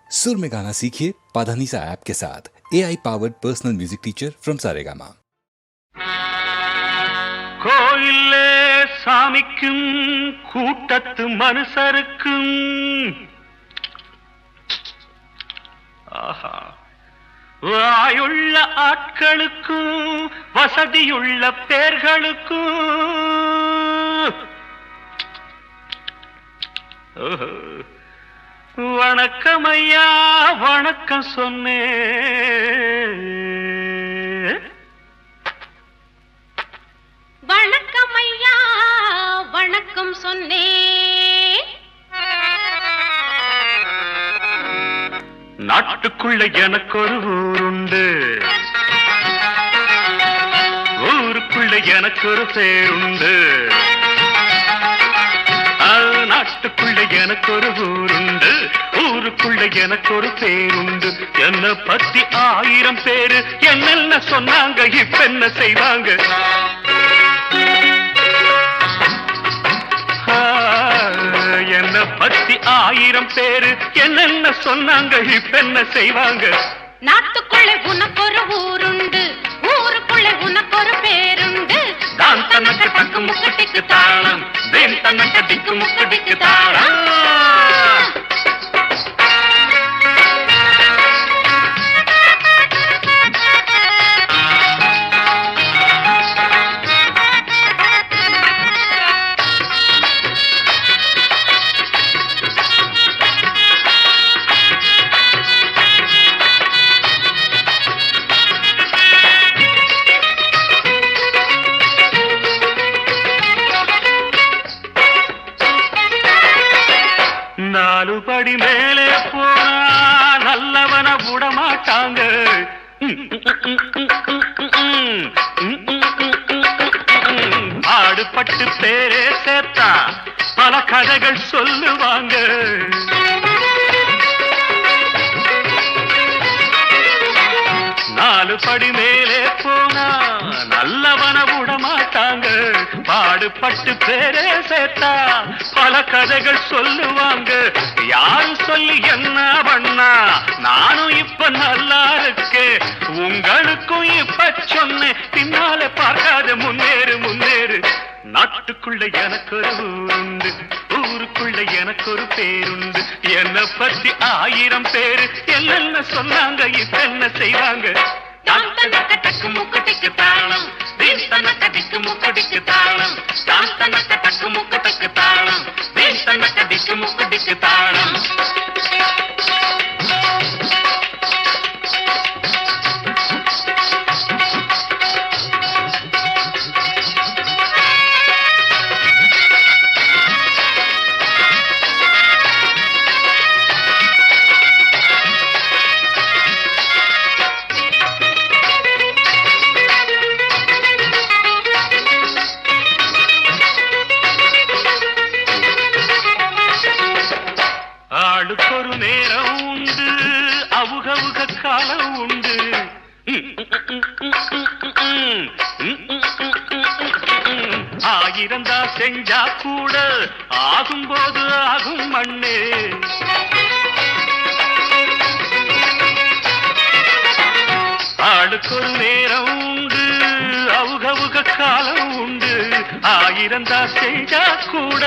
सुर में गाना सीखिए पाधानीसा ऐप के साथ AI powered personal music teacher from Saregama. கோயிலே சாமிக்கும் கூட்டத்து மனுஷருக்கும் வாயுள்ள ஆட்களுக்கும் வசதியுள்ள பேர்களுக்கும் வணக்கம் ஐயா வணக்கம் சொன்னேன். வணக்கம் ஐயா வணக்கம் சொன்னேன். நாட்டுக்குள்ள எனக்கு ஒரு ஊருண்டு, ஊருக்குள்ள எனக்கு ஒரு பேருண்டு. நாட்டுக்குள்ள எனக்கு ஒரு ஊருண்டு, ஊருக்குள்ள எனக்கு ஒரு பேருண்டு. என்ன பத்தி 1000 பேரு என்னென்ன சொன்னாங்க, இப்ப என்ன செய்வாங்க? என்ன பத்தி 1000 பேரு என்னென்ன சொன்னாங்க, இப்ப என்ன செய்வாங்க? நாட்டுக்குள்ளே உனக்கு ஒரு ஊருண்டு, ஊருக்குள்ளே உனக்கு ஒரு பேருண்டு. தான் தனக்கு தக்கு முக்கட்டிக்கு தாளம், தேன் தனக்கு திக்கு முக்கட்டிக்கு தாளம். நாலுபடி மேலே போனா நல்லவன விடமாட்டாங்க. ஆடுபட்டு பேரே சேர்த்தா பல கதைகள் சொல்லுவாங்க. நாலுபடி மேலே போனா நல்லவன விடமாட்டாங்க. பாடுபட்டு பேரே சேர்த்தா பல கதைகள் சொல்லுவாங்க. யாரு சொல்லி என்ன பண்ணா நானும் இப்ப நல்லா இருக்கேன். உங்களுக்கும் இப்ப சொன்னேன், பின்னால பார்க்காத முன்னேறு முன்னேறு. நாட்டுக்குள்ள எனக்கு ஒரு ஊருண்டு, ஊருக்குள்ள எனக்கு ஒரு பேருண்டு. என்ன பத்தி 1000 பேரு என்னென்ன சொன்னாங்க, இப்ப என்ன செய்வாங்க? தான் தனக்கு தக்கு முக்கட்டிக்கு தாளம், தேன் தனக்கு திக்கு முக்கட்டிக்கு தாளம். தான் தனக்கு தக்கு முக்கட்டிக்கு தாளம், தேன் தனக்கு திக்கு முக்கட்டிக்கு தாளம். ஆளுக்கொரு நேரம் உண்டு, அவுகவுக காலம் உண்டு. ஆயிரந்தா செஞ்சா கூட ஆகும்போது ஆகும் மண்ணு. ஆளுக்கொரு நேரம் உண்டு, அவுகவுக காலம் உண்டு. ஆயிரந்தா செஞ்சா கூட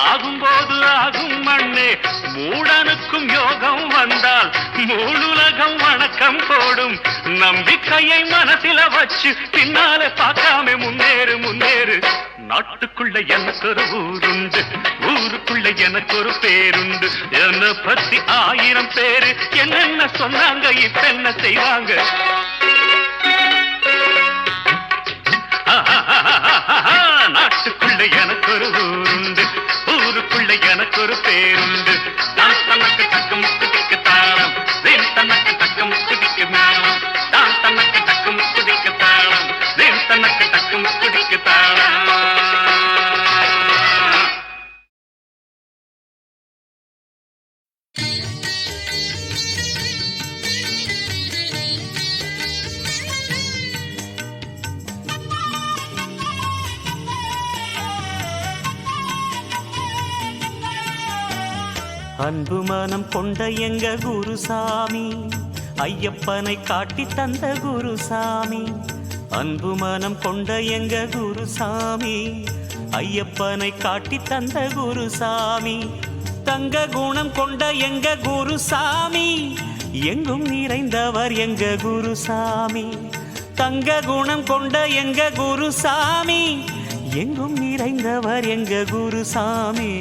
ஆகும்போது ஆகும் மண்ணே. மூடனுக்கும் யோகம் வந்தால் மூலுலகம் வணக்கம் போடும். நம்பிக்கையை மனசில வச்சு பின்னால பார்க்காம முன்னேறு முன்னேறு. நாட்டுக்குள்ள எனக்கு ஒரு ஊருண்டு, ஊருக்குள்ள எனக்கு ஒரு பேருண்டு. என்ன பத்தி 1000 பேரு என்னென்ன சொன்னாங்க, இப்ப என்ன செய்வாங்க? நாட்டுக்குள்ள எனக்கு ஒரு ஊருண்டு, ஊருக்குள்ள எனக்கு ஒரு பேருண்டு. தான் தனக்கு தக்கு முக்கட்டிக்கு தாளம், தேன் தனக்கு தக்கு முக்கட்டிக்கு தாளம். தான் தனக்கு தக்கு முக்கட்டிக்கு தாளம், தேன் தனக்கு தக்கு முக்கட்டிக்கு தாளம். அன்பு மனம் கொண்ட எங்க குருசாமி, ஐயப்பனை காட்டி தந்த குருசாமி. அன்பு மனம் கொண்ட எங்க குருசாமி, ஐயப்பனை காட்டி தந்த குருசாமி. தங்க குணம் கொண்ட எங்க குருசாமி, எங்கும் நிறைந்தவர் எங்க குருசாமி. தங்க குணம் கொண்ட எங்க குருசாமி, எங்கும் நிறைந்தவர் எங்க குருசாமி.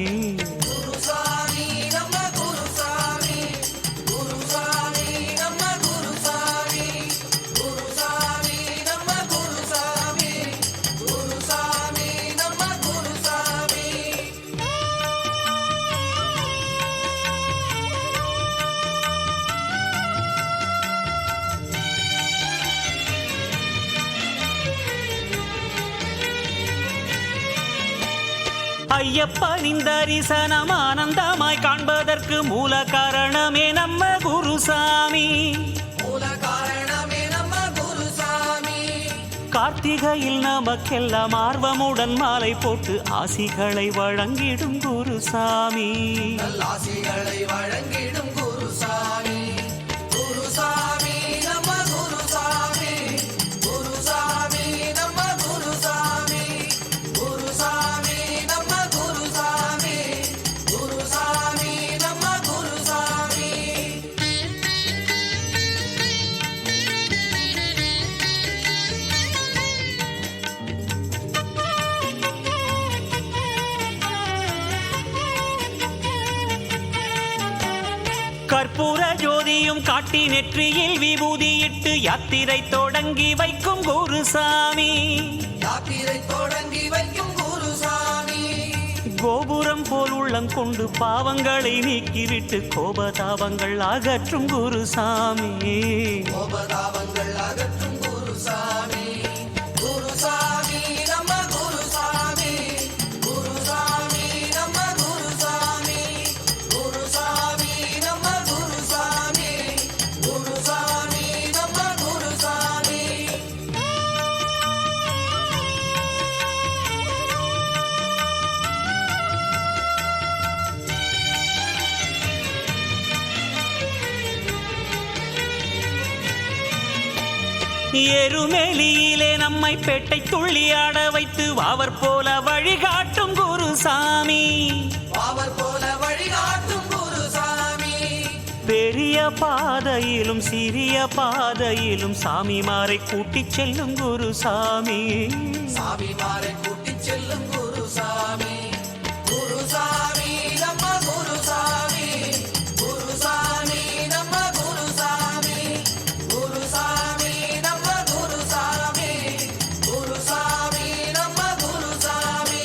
ஐயப்பனின் தரிசனம் ஆனந்தமாய் காண்பதற்கு மூல காரணமே நம்ம குருசாமி. கார்த்திகையில் நமக்கெல்லாம் ஆர்வமுடன் மாலை போட்டு ஆசிகளை வழங்கிடும் குருசாமி. ஆசிகளை வழங்கிடும் குருசாமி. குருசாமி நம்ம குருசாமி. குருசாமி நம்ம குருசாமி. குருசாமி நம்ம குருசாமி. குருசாமி நம்ம குருசாமி. கற்பூர ஜோதியும் காட்டி நெற்றியில் விபூதியிட்டு யாத்திரை தொடங்கி வைக்கும் குருசாமி. யாத்திரை தொடங்கி வைக்கும் குருசாமி. கோபுரம் போல் உள்ளங்கொண்டு பாவங்களை நீக்கிவிட்டு கோபதாபங்கள் அகற்றும் குருசாமி. கோபதாபங்கள் அகற்றும் குருசாமி. குருசாமி நம்ம குருசாமி. குருசாமி நம்ம குருசாமி. குருசாமி நம்ம குருசாமி. குருசாமி நம்ம குருசாமி. எருமெலியிலே நம்மை பெட்டை துள்ளி ஆட வைத்து வாவர் போல வழிகாட்டும் குருசாமி. அவர் போல வழிகாட்டும் குருசாமி. பெரிய பாதையிலும் சிறிய பாதையிலும் சாமிமாரை கூட்டிச் செல்லும் குருசாமி. சாமிமாரை கூட்டிச் செல்லும் குருசாமி. குருசாமி நம்ம குருசாமி. குருசாமி நம்ம குருசாமி. குருசாமி நம்ம குருசாமி. குருசாமி நம்ம குருசாமி.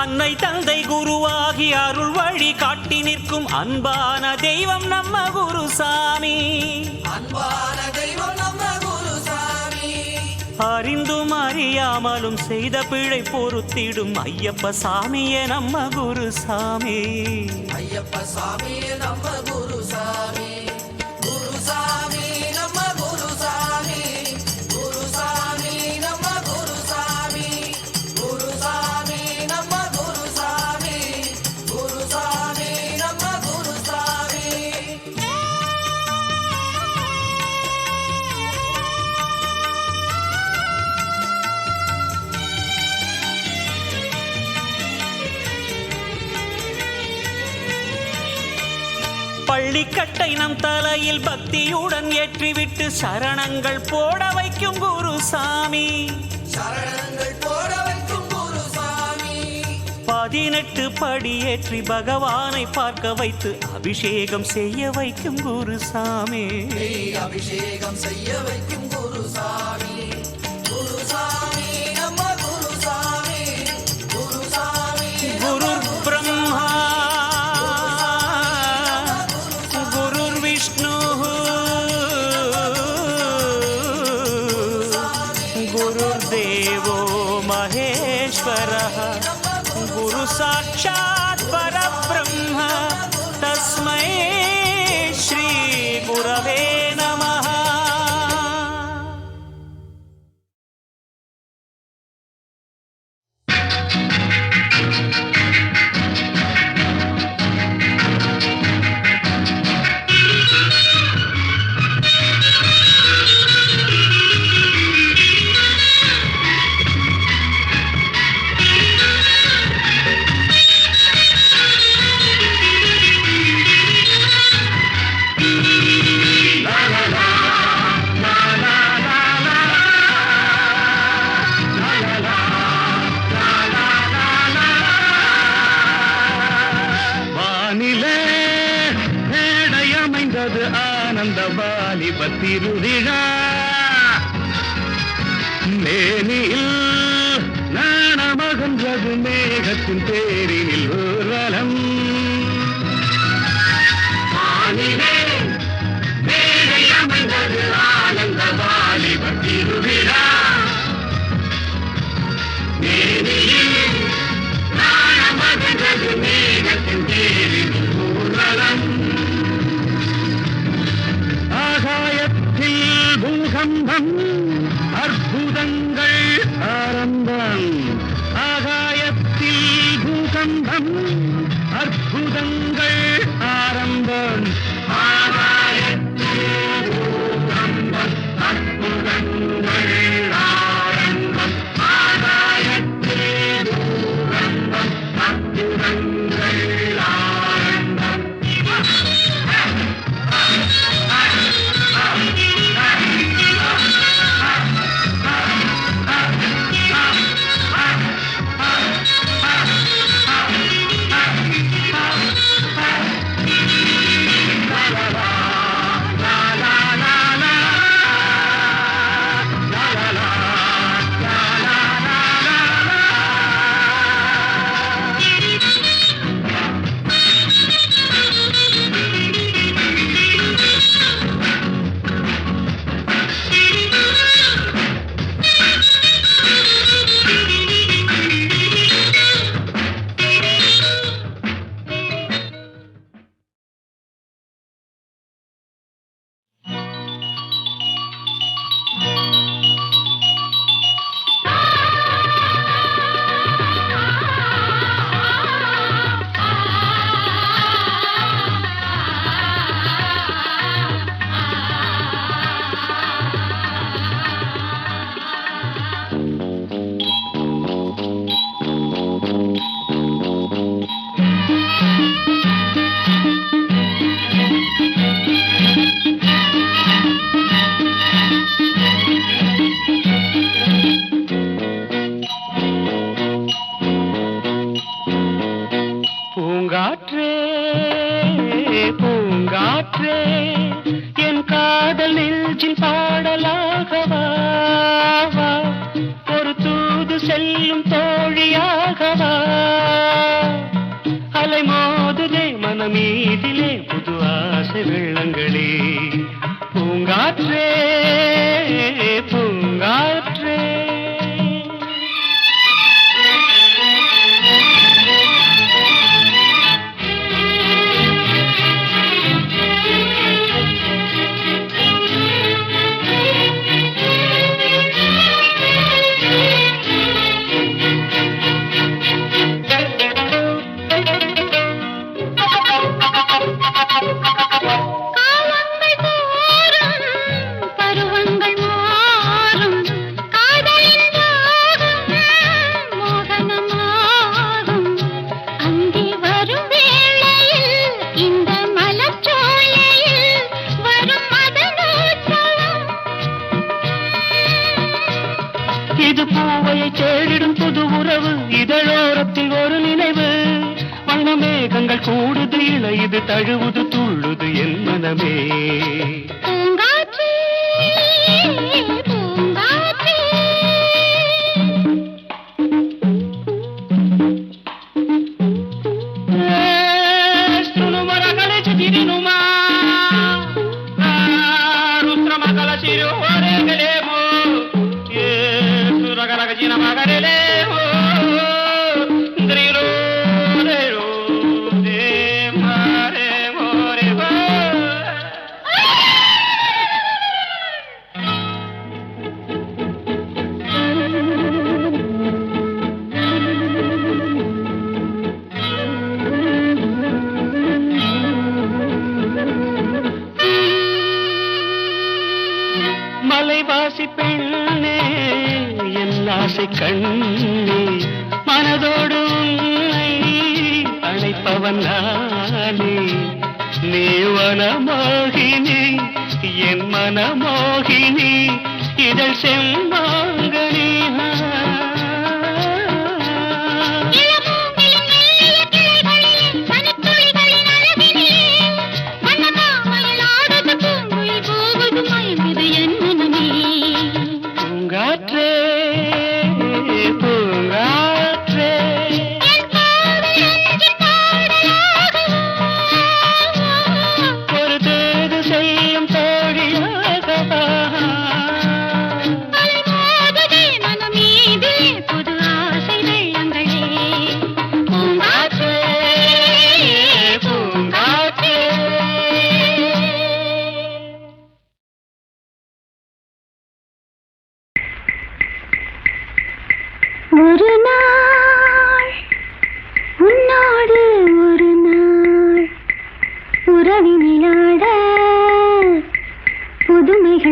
அன்னை தந்தை குருவாகி அருள் வழி காட்டி நிற்கும் அன்பான தெய்வம் நம்ம குருசாமி. அன்பான தெய்வம் நம்ம குருசாமி. அறிந்தும் அறியாமலும் செய்த பிழை பொறுத்திடும் ஐயப்ப சாமியே நம்ம குருசாமி. ஐயப்ப சாமியே நம்ம குருசாமி. குருசாமி நம்ம குருசாமி. குருசாமி நம்ம குருசாமி. குருசாமி நம்ம குருசாமி. குருசாமி நம்ம குருசாமி. பள்ளிக்கட்டை நம் தலையில் பக்தியுடன் ஏற்றிவிட்டு சரணங்கள் போட வைக்கும் குருசாமி. சரணங்கள் போட வைக்கும் குருசாமி. 18 படியேற்றி பகவானை பார்க்க வைத்து அபிஷேகம் செய்ய வைக்கும் குருசாமி. அபிஷேகம் செய்ய வைக்கும் குருசாமி. குருசாமி நம்ம குருசாமி. குருசாமி குரு பிரம்மா குருர் விஷ்ணு குருர் தேவோ மகேஸ்வரः குரு சாட்சாத் பரபிரம்ம தஸ்மை ஆனந்த வாலிப திருவிழா மேனில் நாணமகன்றது மேகத்தின் பேரினில் ஊர்வலம் மேடை அமைந்தது ஆனந்த வாலிப திருவிழா மேனில் நாணமகன்றது மேகத்தின் பேரினில் ஊர்வலம் ஆகாயத்தில் பூகம்பம் அற்புதங்கள் ஆரம்பம் ஆகாயத்தில் பூகம்பம் அற்புதங்கள் ஆரம்பம் ஆகாயத்தில் பூகம்பம் அற்புதங்கள் ஆரம்பம் ஆகாயத்தில் பூகம்பம் அற்புதங்கள் ஆரம்பம் பூங்காற்றே பூங்காற்றே என் காதல் நெஞ்சின் பாடலாகவா ஒரு தூது செல்லும் தோழியாகவா அலை மோதுதே மனமீதிலே புது ஆசை வெள்ளங்களே பூங்காற்றே பூங்காற்றே இது பூவையை தேடிடும் புது உறவு இதழோரத்தில் ஒரு நினைவு வண்ணமேகங்கள் கூடுது இளையுது தழுவுது துள்ளுது என் மனமே பூங்காற்றே பூங்காற்றே சுனுமரகளை சுற்றினுமா ருத்ரமகள சிறு ஓரேகலேமோ சுரகரகஜின மகரலேமோ இந்திரிலோ ரேரோ தே மாரே மோரே வா மலைவாசி பெண்ணே என் ஆசை கண்ணே மனதோடு உன்னை அழைப்பவன் நானே நீ வனமோகினி என் மனமோகினி இதழ் செம்மாங்கனி பூங்காற்றே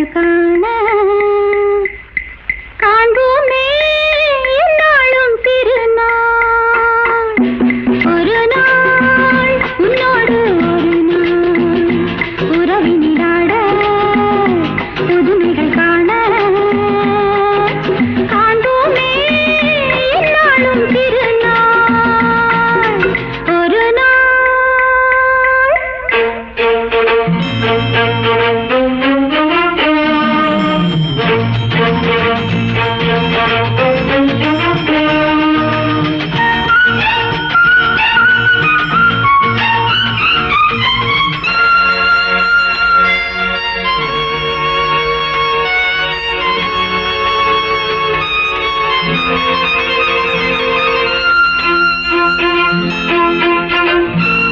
புதுமைகள் காண காண்போமே என்னாலும் திருநாள் ஒரு நாள் உன்னோடு ஒரு நாள் உறவினிலாட புதுமைகள் காண காண்போமே என்னாலும் திருநாள் ஒரு நாள்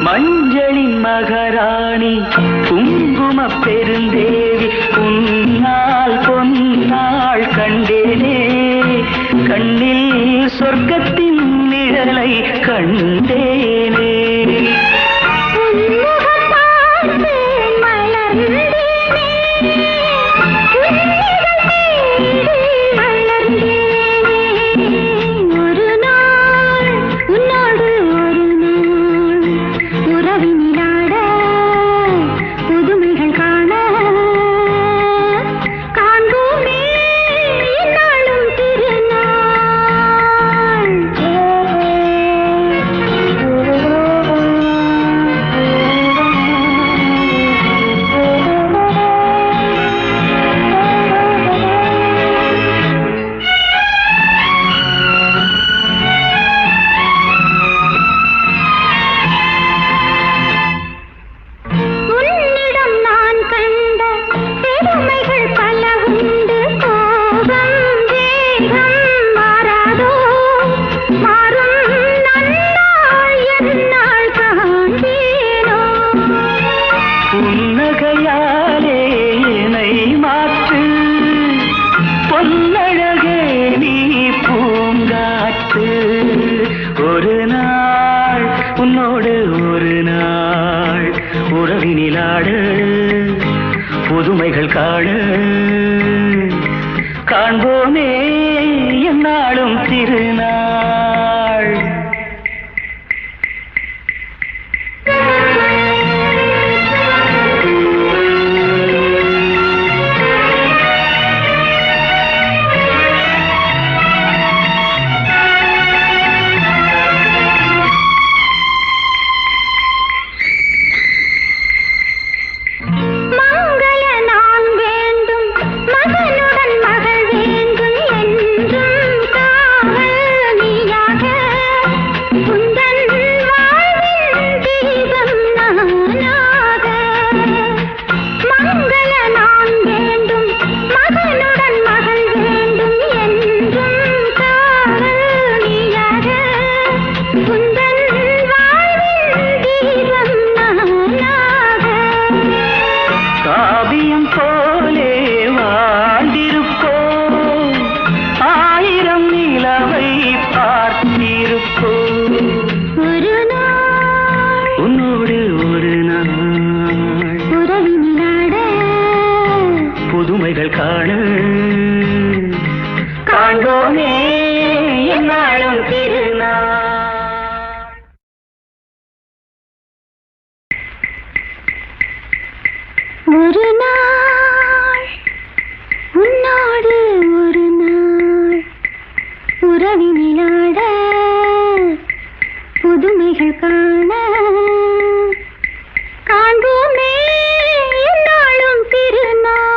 மஞ்சளின் மகாராணி குங்கும பெருந்தேவி உன்னால் பொன்னாள் கண்டேனே கண்ணில் சொர்க்கத்தின் நிழலை கண்டேனே புன்னகையாலே என்னை மாற்று பொன்னழகே நீ பூங்காற்று ஒரு நாள் உன்னோடு ஒரு நாள் உறவினிலாடு புதுமைகள் காண காண்போமே என்னாலும் திருநாள் புதுமைகள் காண காண்போமே என்னாலும் திருநாள் ஒரு நாள் உன்னோடு ஒரு நாள் உறவினிலாட புதுமைகள் காண காண்போமே என்னாலும் திருநாள்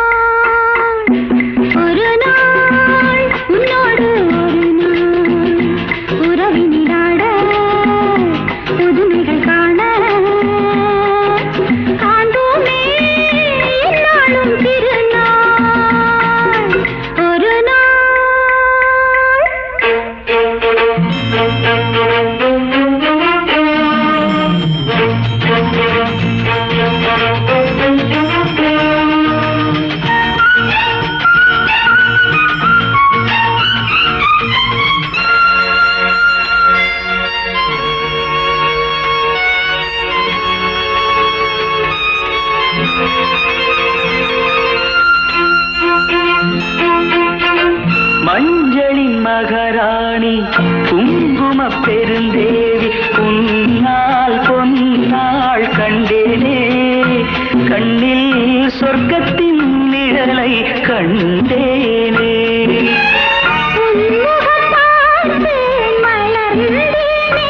மஞ்சளை கண்டேனே. உன்முகம் பார்த்து மலர்ந்தேனே,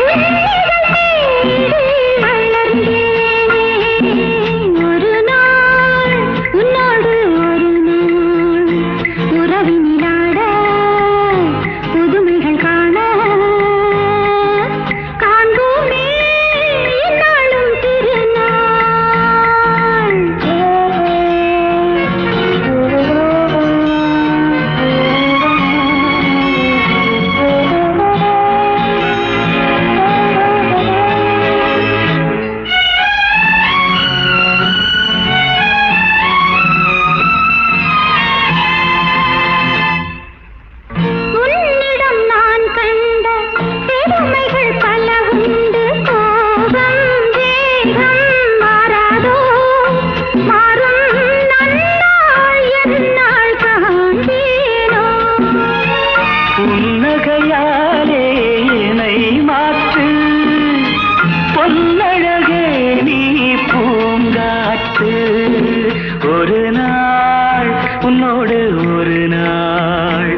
உன்னிதழ் தேடி மலர்ந்தேனே. ஒரு நாள் உன்னோடு ஒரு நாள் உறவினிலாட புதுமைகள் காண காண்போமே என்னாலும் உன்னிடம் நான் கண்ட பெருமைகள் பல உண்டு. கோபம் வேகம் மாறாதோ, மாறும் நன்னாள் எந்நாள் காண்பேனோ. புன்னகையாலே என்னை மாற்று, பொன்னழகே நீ பூங்காற்று. ஒரு நாள் உன்னோடு ஒரு நாள்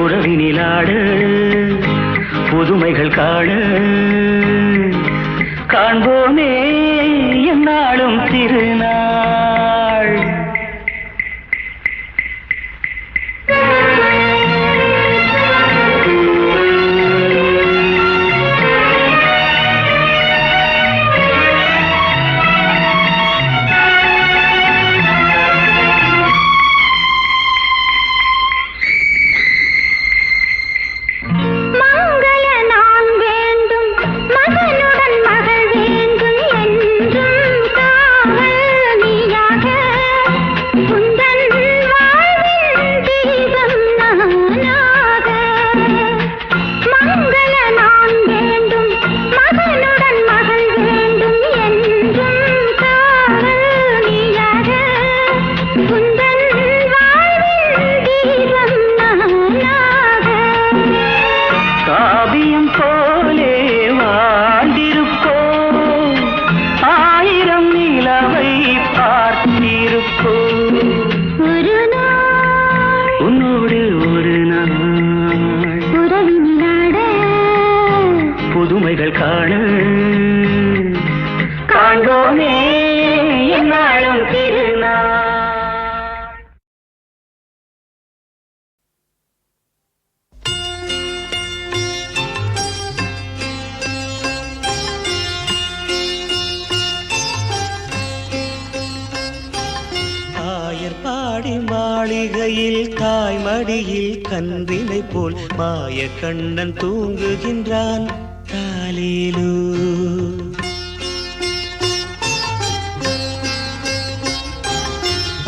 உறவினிலாடு புதுமைகள் காண காண்போமே என்னாலும் திருநாள். மங்கள நான் வேண்டும், மகனுடன் மகள் வேண்டும், என்றும் காவல் நீயாக. உந்தன் வாழ்வின் தீபம் நானாக. மங்கள நான் வேண்டும், மகனுடன் மகள் வேண்டும், என்றும் காவல் நீயாக. உந்தன் வாழ்வின் தீபம் நானாக. காவியம் போலே வாழ்ந்திருப்போம், ஆயிரம் நிலவை பார்த்திருப்போம். ஒரு நாள் உன்னோடு ஒரு நாள் உறவினிலாட புதுமைகள் காண காண்போமே என்னாலும் திருநாள். ஆயர்பாடி மாளிகையில் தாய்மடியில் கன்றினை போல் மாய கண்ணன் தூங்குகின்றான். தாலேலோ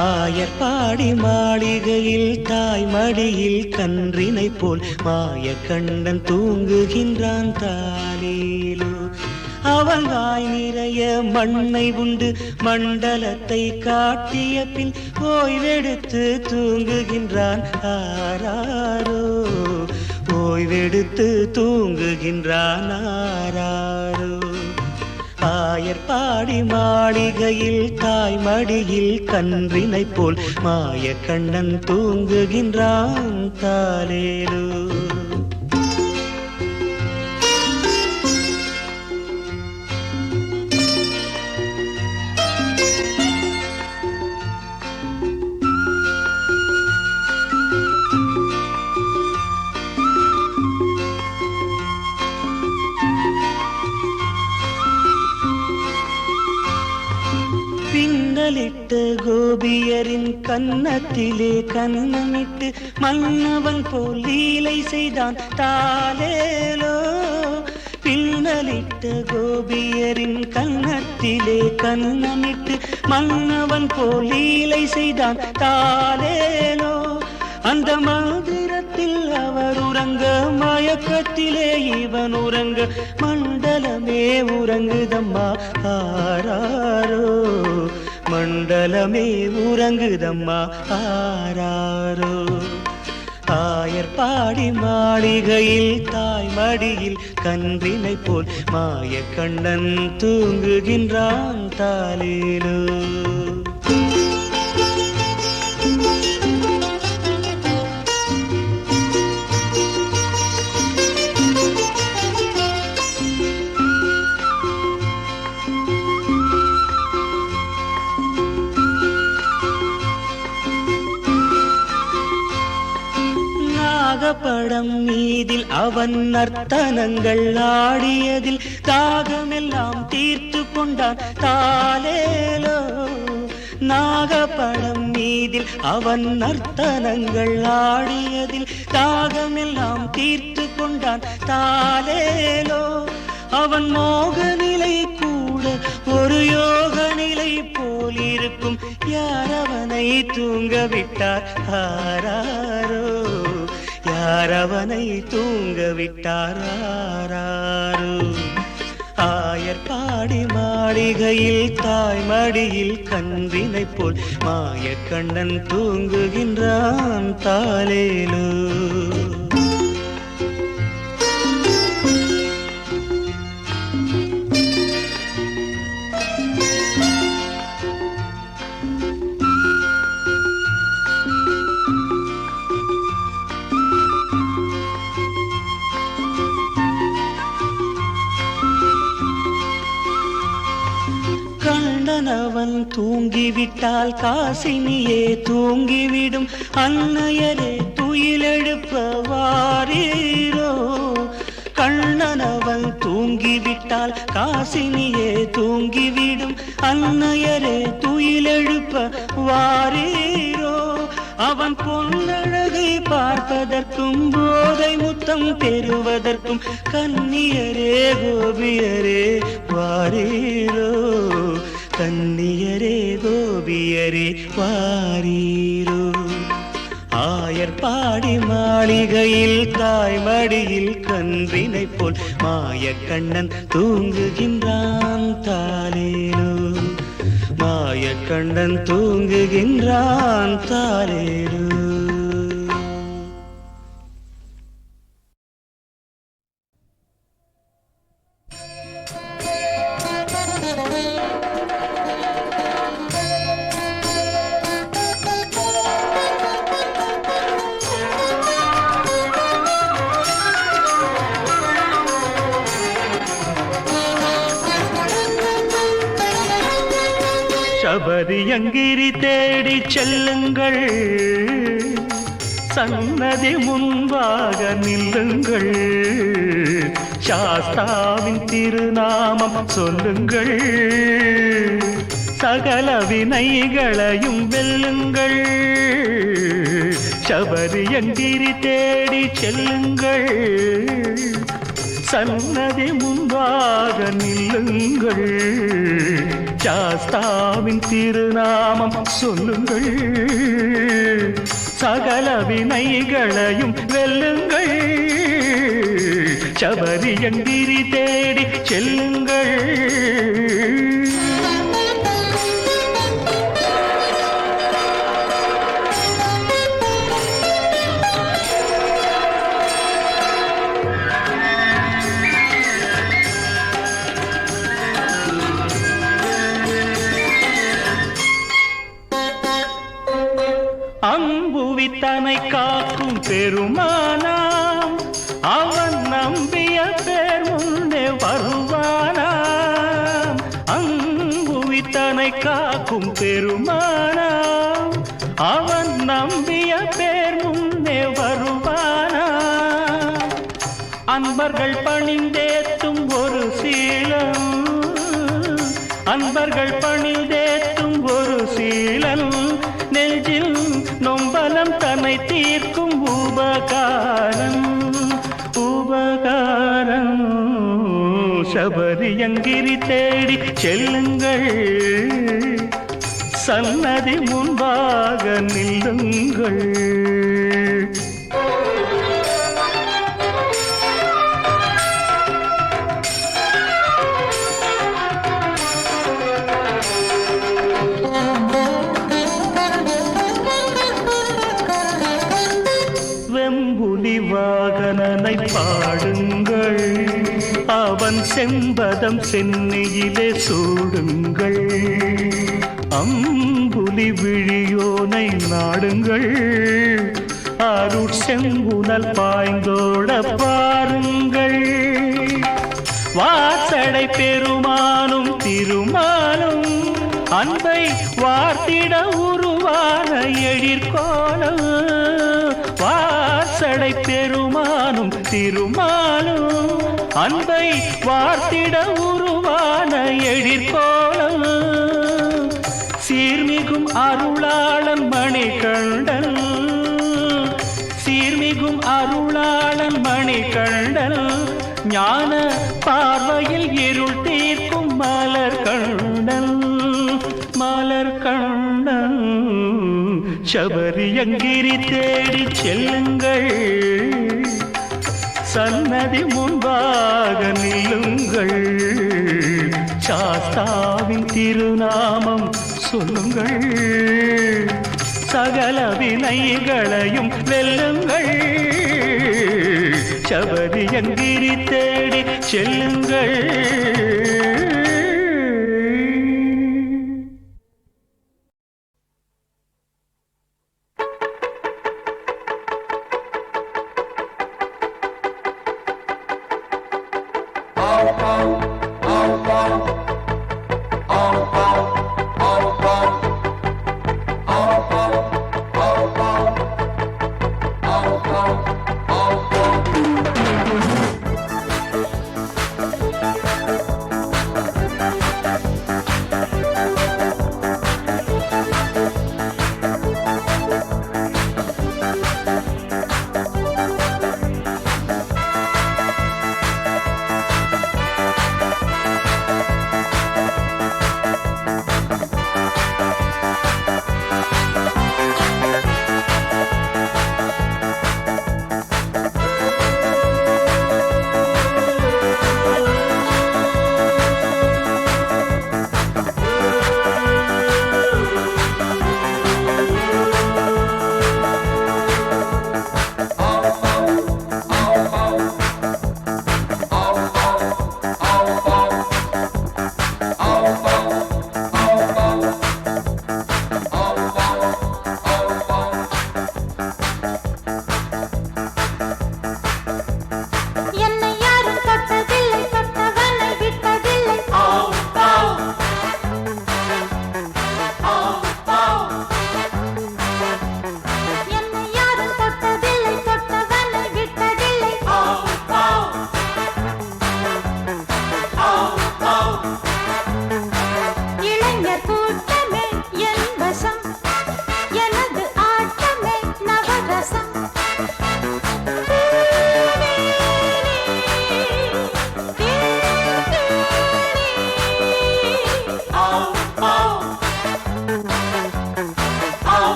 ஆயர்பாடி மாளிகையில் தாய்மடியில் கன்றினை போல் மாய கண்ணன் தூங்குகின்றான். தாலேலோ அவன் வாய் நிறைய மண்ணை உண்டு மண்டலத்தை காட்டிய பின் ஓய்வெடுத்து தூங்குகின்றான். ஆராரோ ஓய்வெடுத்து தூங்குகின்றான். ஆராரோ ஆயர்பாடி மாளிகையில் தாய்மடியில் கன்றினை போல் மாய கண்ணன் தூங்குகின்றான். தாலேலோ பின்னலிட்ட கோபியரின் கன்னத்திலே கன்னமிட்டு மன்னவன் போல் லீலை செய்தான். தாலேலோ பின்னலிட்ட கோபியரின் கன்னத்திலே கன்னமிட்டு மன்னவன் போல் லீலை செய்தான். தாலேலோ அந்த மந்திரத்தில் அவர் உறங்க மயக்கத்திலே இவன் உறங்க மண்டலமே உறங்குதம்மா. ஆராரோ மண்டலமே உறங்குதம்மா. ஆராரோ ஆயர்பாடி மாளிகையில் தாய்மடியில் கன்றினை போல் மாய கண்ணன் தூங்குகின்றான். தாலேலோ நாகப்படம் மீதில் அவன் நர்த்தனங்கள் ஆடியதில் தாகமெல்லாம் தீர்த்து கொண்டான் தாலேலோ. நாகப்படம் மீதில் அவன் நர்த்தனங்கள் ஆடியதில் தாகமெல்லாம் தீர்த்து கொண்டான் தாலேலோ. அவன் மோக நிலை கூட ஒரு யோக நிலை போலிருக்கும். யார் அவனை தூங்க விட்டார் ஆராரோ, யார் அவனை தூங்க விட்டார் ஆராரோ. ஆயர்பாடி மாளிகையில் தாய்மடியில் கன்றினை போல் மாயக்கண்ணன் தூங்குகின்றான் தாலேலோ. அவன் தூங்கிவிட்டால் காசினியே தூங்கிவிடும். அன்னையரே துயிலெழுப்ப வாரீரோ. கண்ணனவன் தூங்கிவிட்டால் காசினியே தூங்கிவிடும். அன்னையரே துயிலெழுப்ப வாரீரோ. அவன் பொன்னழகை பார்ப்பதற்கும் போதை முத்தம் பெறுவதற்கும் கன்னியரே கோபியரே வாரீரோ. கன்னியரே கோபியரே வாரீரோ. ஆயர்பாடி மாளிகையில் தாய்மடியில் கன்றினை போல் மாயக்கண்ணன் தூங்குகின்றான் தாலேலோ. மாயக்கண்ணன் தூங்குகின்றான் தாலேலோ. சபரியங்கிரி தேடி செல்லுங்கள், சன்னதி முன்பாக நில்லுங்கள். சாஸ்தாவின் திருநாமம் சொல்லுங்கள், சகல வினைகளையும் வெல்லுங்கள். சபரியங்கிரி தேடி செல்லுங்கள், சன்னதி முன்பாக நில்லுங்கள். சாஸ்தாவின் திருநாமம் சொல்லுங்கள், சகல வினைகளையும் வெல்லுங்கள். சபரியங்கிரி தேடி செல்லுங்கள். அம்புவித்தனை காக்கும் பெருமானாம், அவன் நம்பிய பேர் முன்னே வருவானாம். அம்புவித்தனை காக்கும் பெருமானாம், அவன் நம்பிய பேர் முன்னே வருவானாம். அன்பர்கள் பணிந்தேத்தும் ஒரு சீலம், அன்பர்கள் பணிந்தேத்தும் ஒரு சீலன். நெஞ்சில் நொம்பலம் தன்னை தீர்க்கும் உபகாரம், உபகாரம். சபரியங்கிரி தேடி செல்லுங்கள், சன்னதி முன்பாக நில்லுங்கள். வாகனனை பாடுங்கள், அவன் செம்பதம் சென்னையிலே சூடுங்கள். அம்புலி விழியோனை நாடுங்கள், அருட் செம்புனல் பாய்ந்தோட பாருங்கள். வாசடை பெருமானும் திருமானும் அன்பை வார்த்திட உருவான எழிற்கோலம். வாசடை படை பெருமானும் திருமாலும் அன்பை வார்த்திட உருவான எழிற்கோலம் சீர்மிகும் அருளாளன் மணிகண்டன் சீர்மிகும் அருளாளன் மணிகண்டன் ஞான பார்வையில் இருள் தீர்க்கும் மலர்கண்டன் மலர்கண்டன் சபரியங்கிரி தேடி செல்லுங்கள் சன்னதி முன்பாக நில்லுங்கள் சாஸ்தாவின் திருநாமம் சொல்லுங்கள் சகல வினைகளையும் வெல்லுங்கள் சபரியங்கிரி தேடி செல்லுங்கள்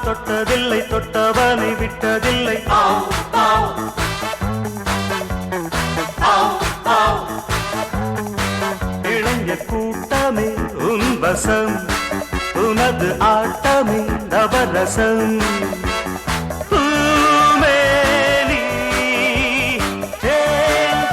தொட்டதில்லை தொட்டவனை விட்டதில்லை இளைஞர் கூட்டமே உன் வசம் உனது ஆட்டமே நவரசம் பூமேனி தேன்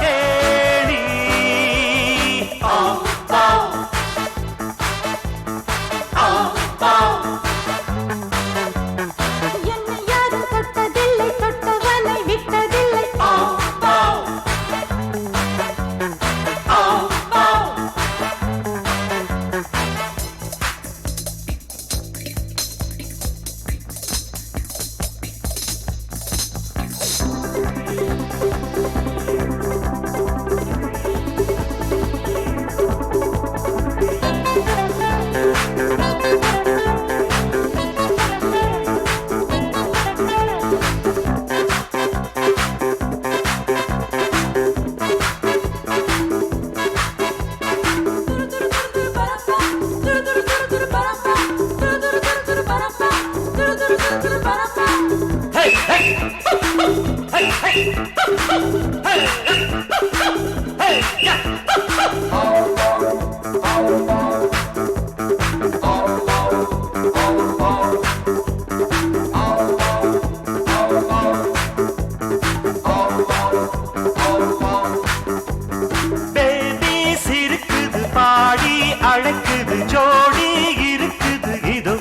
பேபி சிரிக்குது பாடி அழைக்குது ஜோடி இருக்குது இது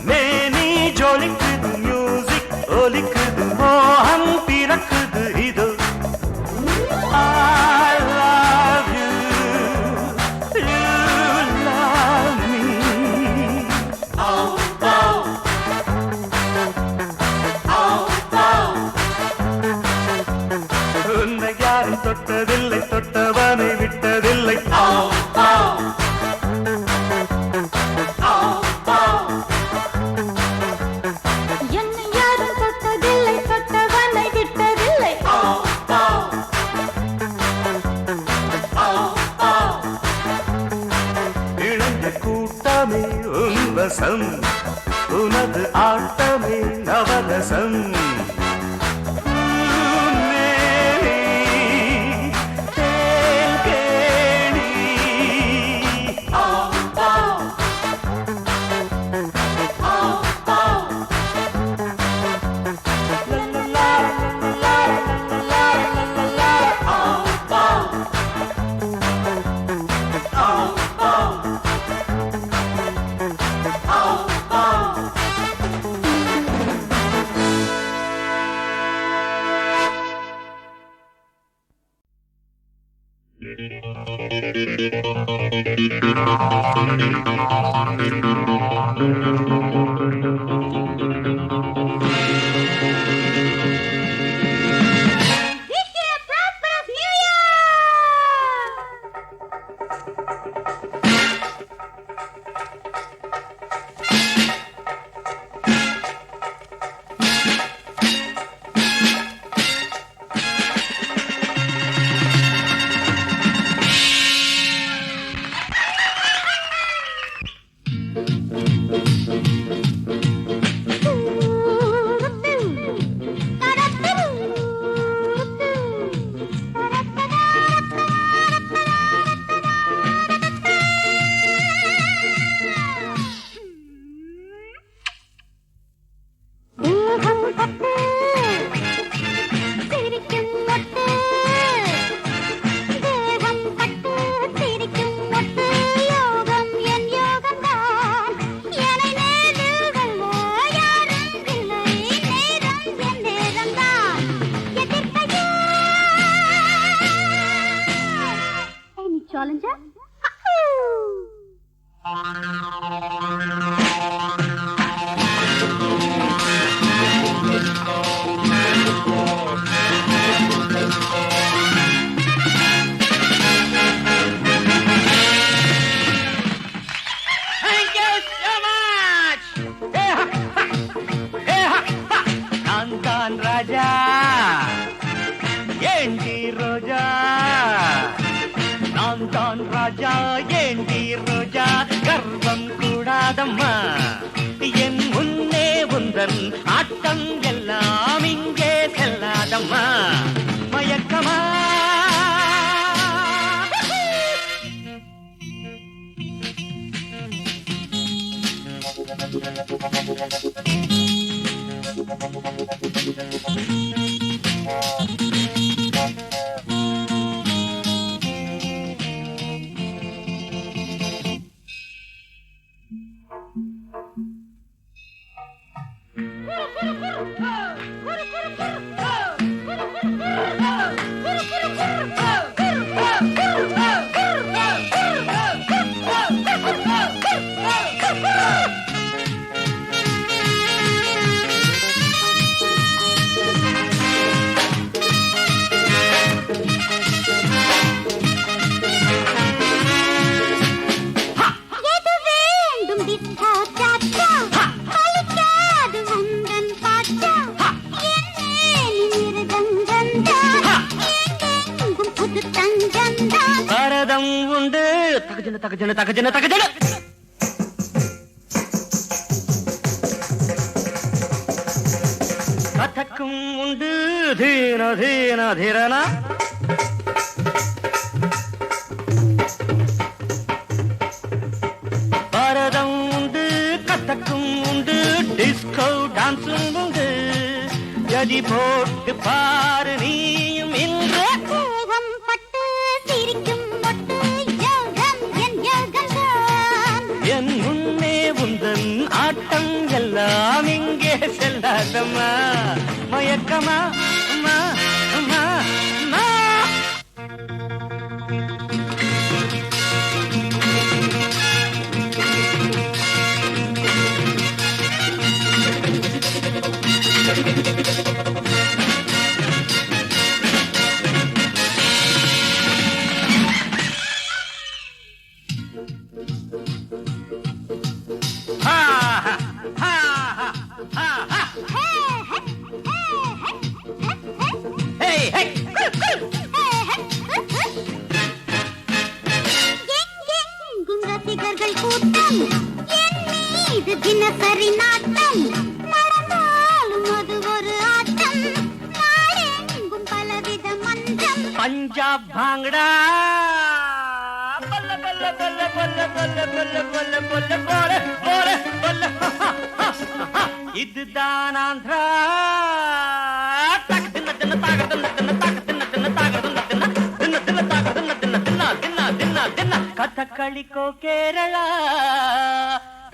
மேனி ஜொலிக்குது மியூசிக் ஒலிக்குது மோகம் பிறக்குது இது I love you, you love me. உன்னை யாரும் தொட்டதில்லை தொட்டவனை விட்டதில்லை என்னை யாரும் தொட்டதில்லை தொட்டவனை விட்டதில்லை இழந்த கூட்டமே உன்வசம் உனது ஆட்டமே நவரசம் Challenger? ராஜா ஏண்டி ரோஜா நான் தான் ராஜா ஏண்டி ரோஜா கர்வம் கூடாதம்மா என் முன்னே உந்தன் ஆட்டம் எல்லாம் இங்கே செல்லாதம்மா மயக்கமா பரதம் உண்டு தகஜன தகஜன தகஜன தகஜன கதக்கும் உண்டு தீன தீன தீரனா பரதம் உண்டு கதக்கும் உண்டு டிஸ்கோ டான்ஸும் உண்டு ஜதி போட்டு பாரு நீயும் இன்று கோபம் பட்டு சிரிக்கும் மொட்டு யோகம் என் யோகம்தான். என் முன்னே உந்தன் ஆட்டம் எல்லாம் இங்கே செல்லாதம்மா மயக்கமா அம்மா அம்மா அம்மா எங்கெங்கும் ரசிகர்கள் கூட்டம் என் மீது தினசரி நாட்டம் நடந்தாலும் அது ஒரு ஆட்டம் நாடெங்கும் பலவித மன்றம் பஞ்சாப் பாங்கடா பல்ல பல்ல பல்ல பல்ல பல்ல பல்ல பல்ல பல்ல போல போல பல்ல இதுதான் ஆந்திரா தகதின தின தகதின தின தகதின தின தகதின தின தின தின தகதின தின தின தின தின தின கதகளிக்கோ கேரளா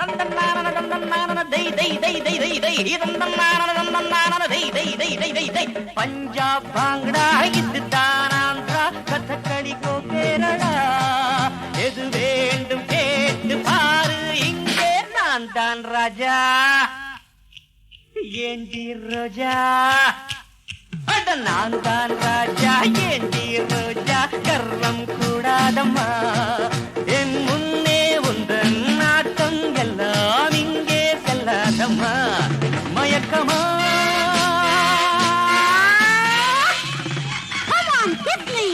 தந்தன்னான தந்தன்னான தை தை தை தை தை தை தந்தன்னான தந்தன்னான தை தை தை தை தை தை பஞ்சாப் பாங்கடா இதுதான் ஆந்திரா கதகளிக்கோ கேரளா எது வேண்டும் கேட்டு பாரு இங்கே நான் தான் ராஜா ஏண்டி ரோஜா அட நான் தான் ராஜா ஏண்டி ரோஜா கர்வம் கூடாதம்மா என் முன்னே உந்தன் நாட்டம் எல்லாம் இங்கே செல்லாதம்மா மயக்கமா Come on, kiss me.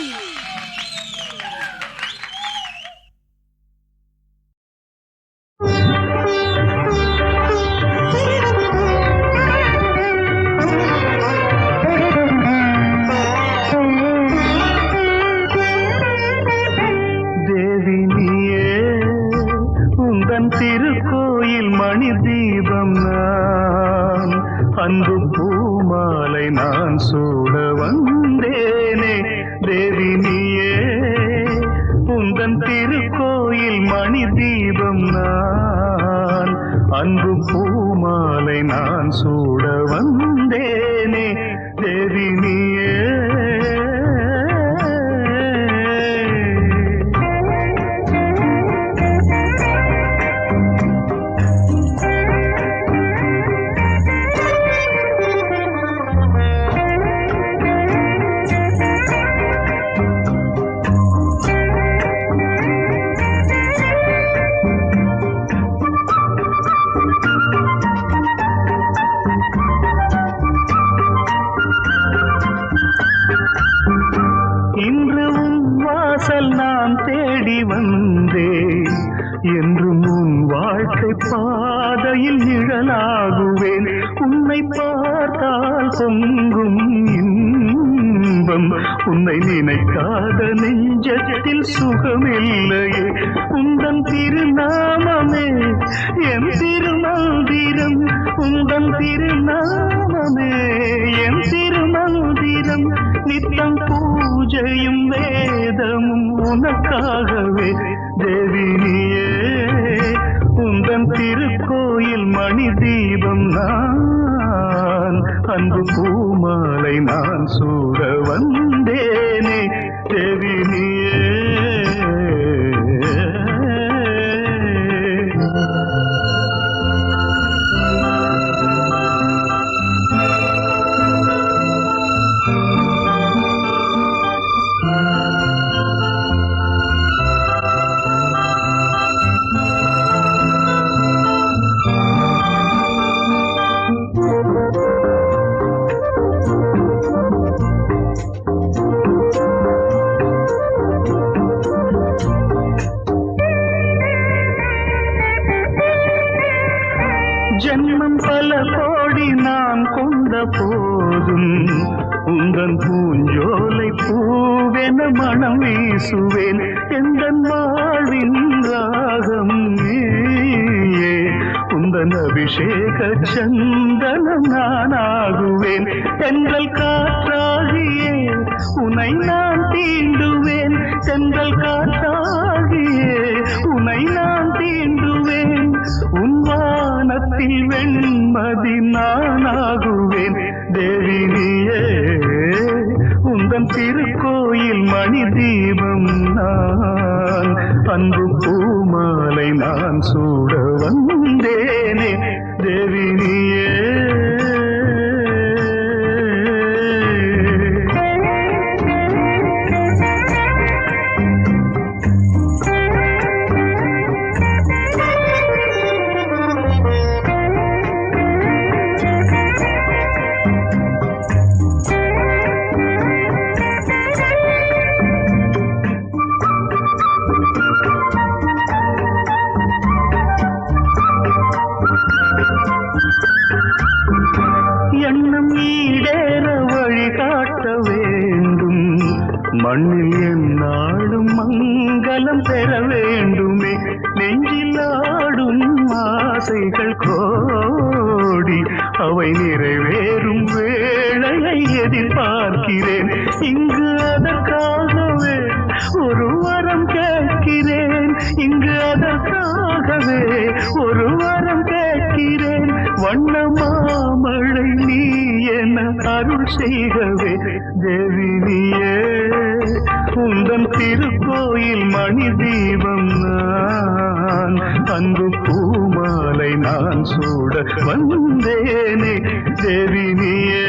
தேவி நீயே உந்தன் திருக்கோயில் மணி தீபம் நான் அன்பு பூமாலை நான் சூட வந்தேனே தேவி நீயே உந்தன் திருக்கோயில் மணி தீபம் நான் அன்பு பூமாலை நான் சூட வந்தேனே தேவி நீயே இன்று உன் வாசல் நான் தேடி வந்தேன் என்றும் உன் வாழ்க்கை பாதையில் நிழலாகுவேன் உன்னை பார்த்தால் பொங்கும் இன்பம் உன்னை நினைக்காத நெஞ்சத்தில் சுகமில்லையே உந்தன் திருநாமமே என் திருமந்திரம் உந்தன் திருநாமமே என் திருமந்திரம் நித்தம் பூஜையும் வேதமும் உனக்காகவே தேவி நீயே உந்தன் திருக்கோயில் மணி தீபம் நான் அன்பு பூமாலை நான் சூட வந்தேனே தேவி நீயே போதும் உந்தன் பூஞ்சோலை பூவென மனம் வீசுவேன் எந்தன் வாழ்வின் ராகம் நீயே உந்தன் அபிஷேக சந்தனம் நானாகுவேன் தென்றல் காற்றாகியே உனை நான் தீண்டுவேன் தென்றல் காற்றாகியே உனை நான் தீண்டுவேன் உன் வானத்தில் வெண்மதி நானாகுவேன் தேவி நீயே உந்தன் திருக்கோயில் மணி தீபம் நான் அன்பு பூமாலை நான் சூட வந்தேனே தேவி நீயே எண்ணம் ஈடேற வழிகாட்ட வேண்டும் மண்ணில் என்னாலும் மங்களம் பெற வேண்டுமே நெஞ்சில் ஆடும் ஆசைகள் கோடி அவை நிறைவேறும் வேளையை எதிர்பார்க்கிறேன் இங்கு அதற்காகவே ஒரு வரம் கேட்கிறேன் இங்கு அதற்காகவே ஒரு வரம் கேட்கிறேன் வண்ண மாமழை நீ என அருள் செய்கவே தேவி நீயே உந்தன் திருக்கோயில் மணி தீபம் நான் அன்பு பூமாலை நான் சூட வந்தேனே தேவி நீயே